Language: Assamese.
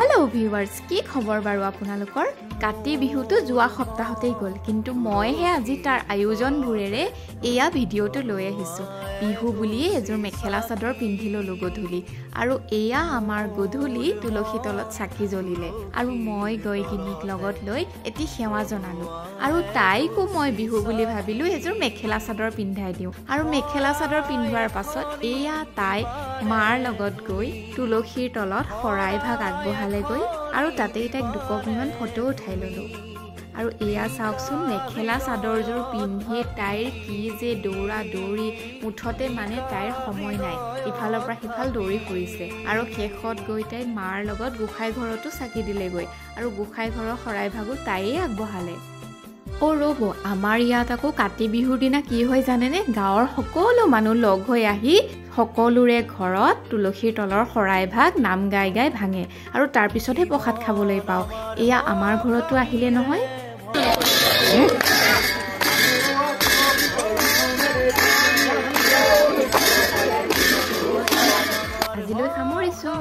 हेलो ভিউৱাৰ্স কি খবৰ বাৰু আপোনালোকৰ কাতি বিহুটো যোৱা সপ্তাহতেই গল কিন্তু মই হে আজি তাৰ আয়োজনবোৰেৰে এয়া ভিডিওটো লৈ আহিছো বিহু বুলিয়ে এজোৰ মেখেলা চাদৰ পিন্ধি ললো গধূলি আৰু এয়া আমাৰ গধূলি তুলসী তলত চাকি জ্বলিলে আৰু মই গৈ কিনিক লগত লৈ এটি সেৱা জনালো আৰু তাইকো মই বিহু বুলি ভাবিলো এজোৰ মেখেলা চাদৰ পিন্ধাই দিও আৰু মেখেলা চাদৰ পিন্ধোৱাৰ পাছত এয়া তাই মাৰ লগত গৈ তুলসীৰ তলত শৰাই ভাগ আগবঢ়ালে গৈ আৰু তাতেই তাইক দুকপিমান ফটো উঠাই ললো আৰু এয়া চাওকচোন মেখেলা চাদৰজোৰ পিন্ধি তাইৰ কি যে দৌৰা দৌৰি মুঠতে মানে তাইৰ সময় নাই ইফালৰ পৰা সিফাল দৌৰি ফুৰিছে আৰু শেষত গৈ তাই মাৰ লগত গোসাই ঘৰতো চাকি দিলে গৈ আৰু গোসাই ঘৰৰ শৰাই ভাগো তাইয়ে আগবঢ়ালে ও ৰব আমাৰ ইয়াত আকৌ কাতি বিহুৰ দিনা কি হয় জানেনে গাঁৱৰ সকলো মানুহ লগ হৈ আহি সকলোৰে ঘৰত তুলসীৰ তলৰ শৰাই ভাগ নাম গাই গাই ভাঙে আৰু তাৰ পিছতহে প্ৰসাদ খাবলৈ পাও এয়া আমাৰ ঘৰতো আহিলে নহয় আজিলৈ সামৰিছো